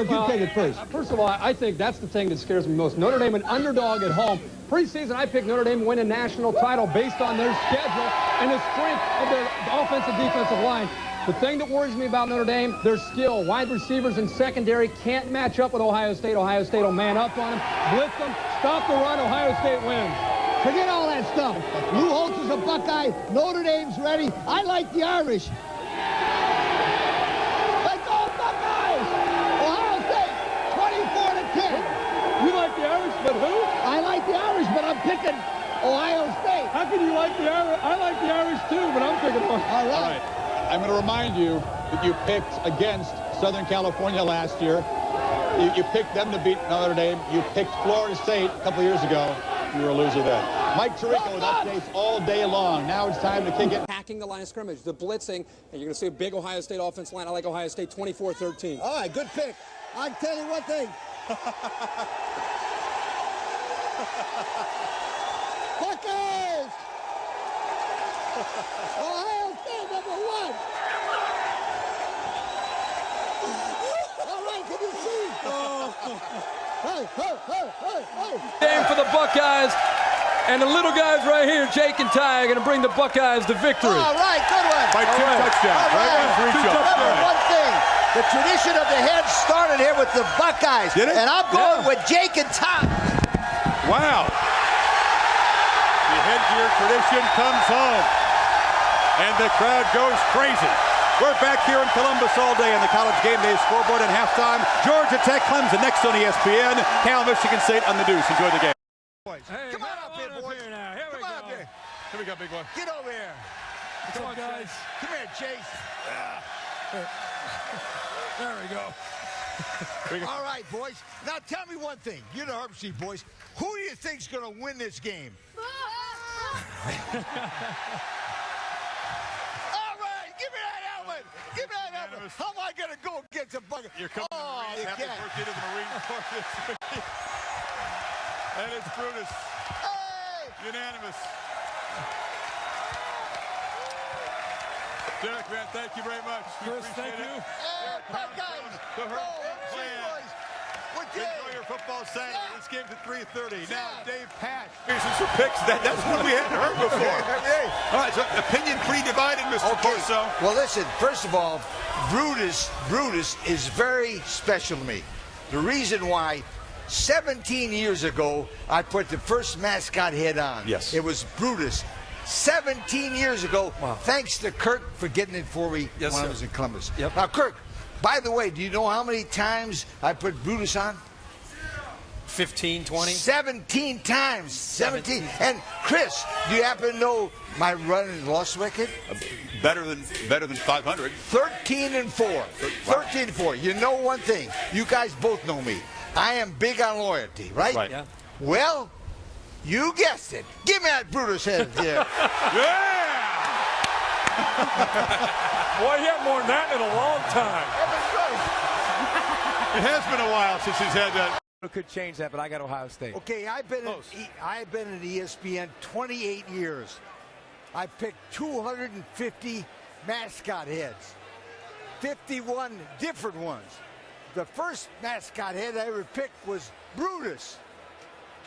You take it first. First of all, I think that's the thing that scares me most. Notre Dame, an underdog at home. Preseason, I picked Notre Dame to win a national title based on their schedule and the strength of their offensive defensive line. The thing that worries me about Notre Dame, their skill. Wide receivers and secondary can't match up with Ohio State. Ohio State will man up on them, blitz them, stop the run. Ohio State wins. Forget all that stuff. Lou Holtz is a Buckeye. Notre Dame's ready. I like the Irish. Let's go Buckeyes! Ohio State, 24-10. You like the Irish, but who? I like the Irish, but I'm picking Ohio State. How can you like the Irish? I like the Irish too, but I'm picking Ohio. All right. I'm going to remind you that you picked against Southern California last year. You picked them to beat Notre Dame. You picked Florida State a couple years ago. You were a loser then. Mike Tirico with updates all day long. Now it's time to kick it. Attacking the line of scrimmage, the blitzing, and you're going to see a big Ohio State offense line. I like Ohio State 24-13. All right, good pick. I'll tell you one thing. Buckeyes! Ohio State #1. All right, can you see? Hey. Game for the Buckeyes, and the little guys right here, Jake and Ty, are going to bring the Buckeyes to victory. All right, good one. By two touchdowns, All right? right. Remember one thing. The tradition of the head started here with the Buckeyes. Did it? And I'm going with Jake and Ty. Wow. The headgear tradition comes home. And the crowd goes crazy. We're back here in Columbus all day on the College Game Day scoreboard at halftime. Georgia Tech, Clemson next on ESPN. Cal, Michigan State on the Deuce. Enjoy the game. Hey, come on up here, boys. Here now. Here Come on up here. Here we go, big boy. Get over here. Come on, guys. Come here, Chase. There we go. All right, boys. Now tell me one thing. You're the Herb Seed boys. Who do you think's going to win this game? All right, give me that helmet. Give me that helmet. How am I going to go against a bucket? You're coming to the Marines. you Happy can't. birthday to the Marine Corps this week. And it's Brutus. Hey! Unanimous. Derek, man, thank you very much. Chris, thank you. Hey, Buckeyes. The Go, Herb Herb Seed Clan. boys. With you. Enjoy your football Saturday. Yeah. This game's at 3:30. Now, Yeah. Dave Pash. Reasons for picks. That's what we hadn't heard before. All right, so opinion pretty divided, Mr. Corso. Well, listen, first of all, Brutus is very special to me. The reason why, 17 years ago, I put the first mascot head on. Yes. It was Brutus. 17 years ago, thanks to Kirk for getting it for me when I was in Columbus. Yep. Now, Kirk, by the way, do you know how many times I put Brutus on? 15, 20. 17 times. 17. And Chris, do you happen to know my run and loss record? Better than 500. 13-4. 13-4. You know one thing. You guys both know me. I am big on loyalty, right? Right. Yeah. Well, you guessed it. Give me that Brutus head there. Yeah! Boy, he had more than that in a long time. It has been a while since he's had that. Could change that, but I got Ohio State. Okay, I've been at ESPN 28 years. I picked 250 mascot heads, 51 different ones. The first mascot head I ever picked was Brutus.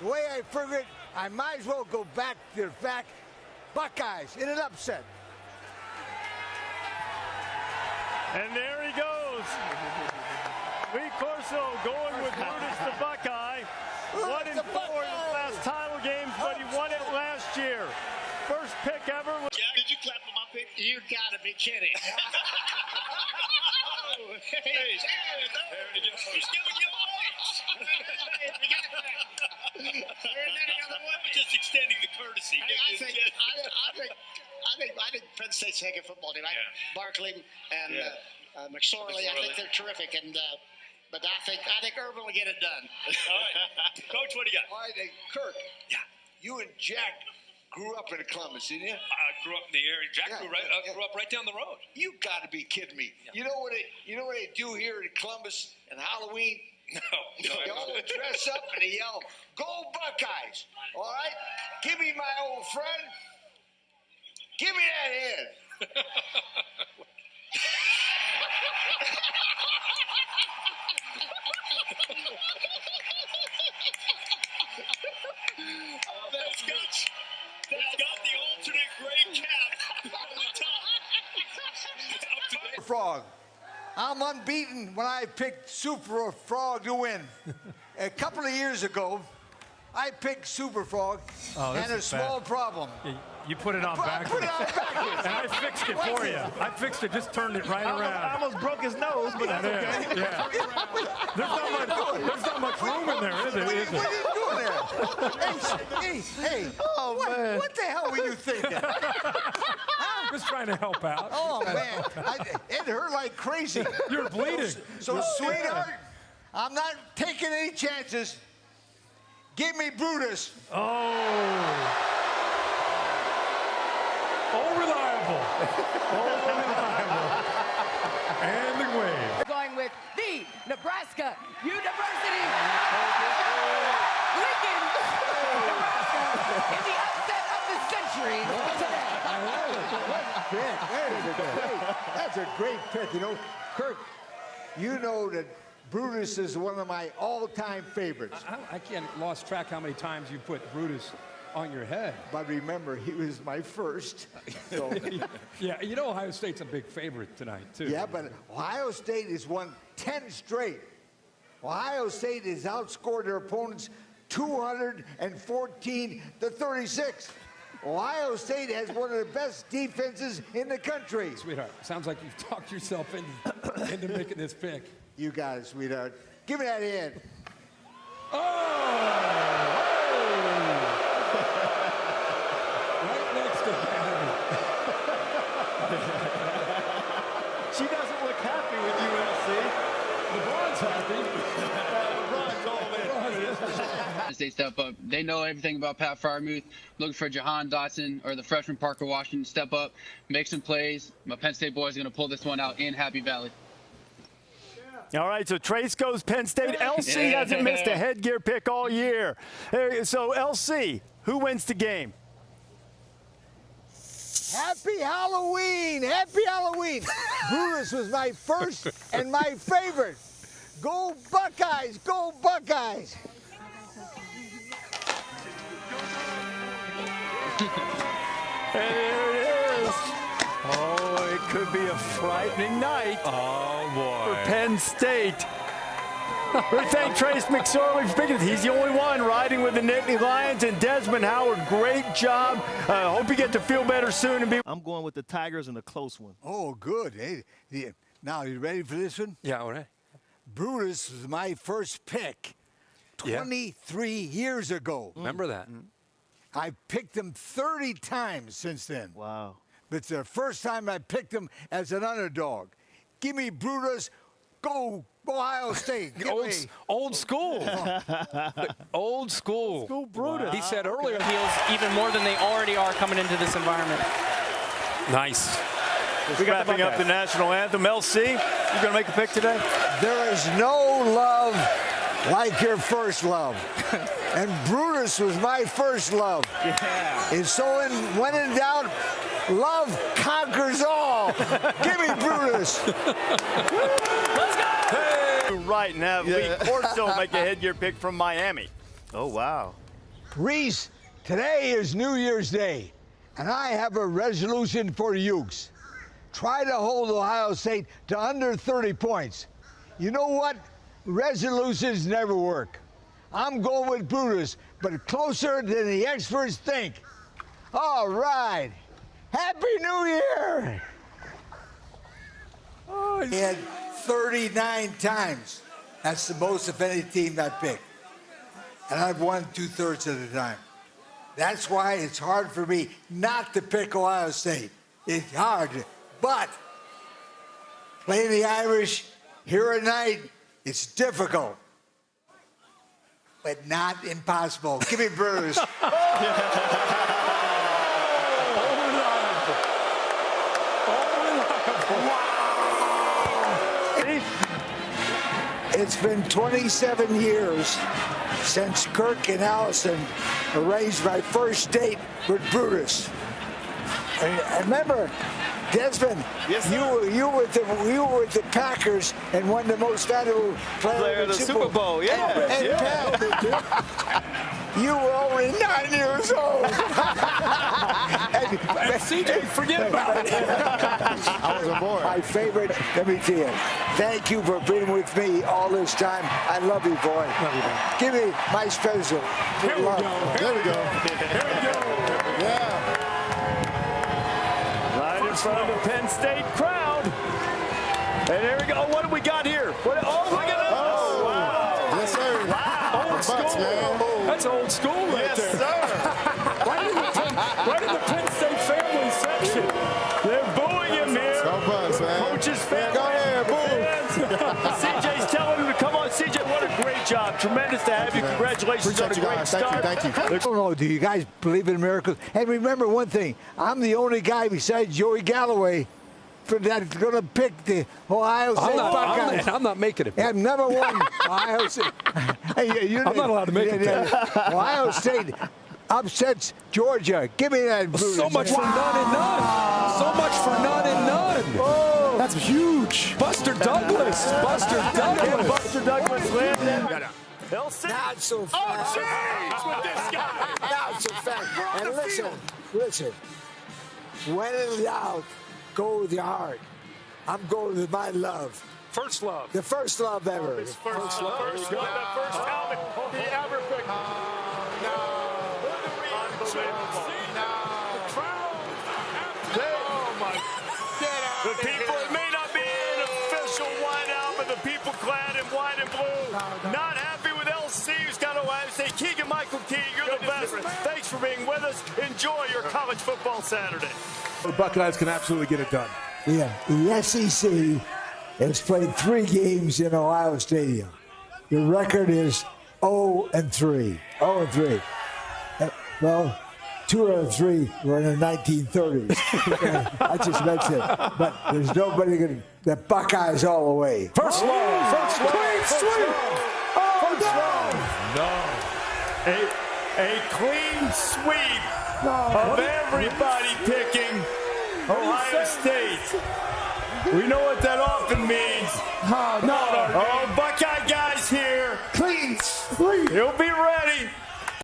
The way I figured, I might as well go back to the fact, Buckeyes in an upset. And there he goes. Lee Corso going with Brutus the Buckeye. 1-4 in the last title games, but he won it last year. First pick ever. Jack, did you clap for my pick? You gotta be kidding. He's giving you points. Just extending the courtesy. I think Penn State's taking football team. Barkley and McSorley, I think they're terrific. And but I think Urban will get it done. All right, Coach, what do you got? All right, Kirk. Yeah. You and Jack grew up in Columbus, didn't you? I grew up in the area. Jack grew up right down the road. You got to be kidding me. Yeah. You know what they do here in Columbus and Halloween? No. They all dress up and they yell, "Go Buckeyes!" All right, give me my old friend. Give me that head. That's got the alternate gray cap on the top. Frog. I'm unbeaten when I picked Super Frog to win. A couple of years ago, I picked Super Frog and a small problem. You put it on backwards. I put it on backwards. And I fixed it for you. I fixed it, just turned it right around. I almost broke his nose, but that's okay. Yeah. There's not much room in there, is there? What are you doing there? Hey, what the hell were you thinking? Just trying to help out. Oh, man. It hurt like crazy. You're bleeding. So, sweetheart, I'm not taking any chances. Give me Brutus. Reliable. And the wave. Going with the Nebraska University. Lincoln, Nebraska, in the upset of the century today. That's a great pick. You know, Kirk, you know that Brutus is one of my all-time favorites. I can't lost track how many times you put Brutus on your head. But remember, he was my first. So. Yeah, you know Ohio State's a big favorite tonight, too. Yeah, but Ohio State has won 10 straight. Ohio State has outscored their opponents 214-36. Ohio State has one of the best defenses in the country. Sweetheart, sounds like you've talked yourself into making this pick. You got it, sweetheart. Give me that head. Right next to Patty. She doesn't look happy with UNC. LeBron's happy. LeBron's all in. They step up. They know everything about Pat Fryermuth. Looking for Jahan Dotson or the freshman Parker Washington to step up, make some plays. My Penn State boys are going to pull this one out in Happy Valley. All right, so Trace goes Penn State. LC hasn't missed a headgear pick all year. So, LC, who wins the game? Happy Halloween! Happy Halloween! Brutus was my first and my favorite. Go Buckeyes! Go Buckeyes! And there it is. Oh, it could be a frightening night. Oh, boy. For Penn State. We thank Trace McSorley for picking it. He's the only one riding with the Nittany Lions. And Desmond Howard, great job. Hope you get to feel better soon. And I'm going with the Tigers in a close one. Oh, good. Hey, now, you ready for this one? Yeah, all right. Brutus was my first pick 23 years ago. Remember that. I picked him 30 times since then. Wow. But it's the first time I picked him as an underdog. Give me Brutus. Go Ohio State. Old school. Old school. School Brutus. Wow. He said earlier. Feels even more than they already are coming into this environment. Nice. We got wrapping up the national anthem. LC, you going to make a pick today? There is no love like your first love. And Brutus was my first love. Yeah. And so when in doubt, love conquers all. Give me Brutus. Let's go! Hey. Right, and have Lee Corso make a headgear pick from Miami. Oh, wow. Reese, today is New Year's Day, and I have a resolution for Ukes. Try to hold Ohio State to under 30 points. You know what? Resolutions never work. I'm going with Brutus, but closer than the experts think. All right. Happy New Year! Oh, he had 39 times. That's the most of any team I picked. And I've won 2/3 of the time. That's why it's hard for me not to pick Ohio State. It's hard, but playing the Irish here at night, it's difficult, but not impossible. Give me Brutus. It's been 27 years since Kirk and Allison arranged my first date with Brutus. And remember, Desmond, you were with the Packers and won the most valuable player of the Super Bowl. You were only 9 years old. CJ, forget about it. I was aboard. My favorite. Let me tell you. Thank you for being with me all this time. I love you, boy. Love you, man. Give me my special. Here we go. There we go. Here we go. Yeah. Right in front of the Penn State crowd. And there we go. What do we got here? Look at that. Oh, wow. Yes, sir. Wow. Old school. That's old school right there. Yes, sir. Right in the Penn State family section. They're booing him here. Go Bucks, man. Coach's family. Go ahead, boo. CJ's telling him to come on. CJ, what a great job. Tremendous to have you. Congratulations on a great start. Thank you. I don't know. Do you guys believe in miracles? And remember one thing. I'm the only guy besides Joey Galloway that's going to pick the Ohio State Buckeyes. I'm not making it. And number one, Ohio State. I'm not allowed to make it. Ohio State upsets Georgia. Give me that. So much for none and none. So much for none and none. Oh, that's huge. Buster Douglas. Buster Douglas. Buster Douglas landed. Not so fast. Oh, jeez, with this guy. Not so fast. And listen. When in doubt, go with your heart. I'm going with my love. First love. The first love ever. His first love. First helmet he ever picked. The people, it may not be an official whiteout, but the people clad in white and blue. Not happy with LC, who's got Ohio State. Keegan Michael Key, you're the best. Thanks for being with us. Enjoy your college football Saturday. The Buckeyes can absolutely get it done. Yeah, the SEC has played 3 games in Ohio Stadium. The record is 0-3. 0-3. Well, 2 out of 3 were in the 1930s. I just mentioned it. But there's nobody going to. The Buckeyes all the way. First love. First love. Clean sweep. A clean sweep of everybody picking Ohio State. We know what that often means. Oh, Buckeye guys here. Clean sweep. He'll be ready.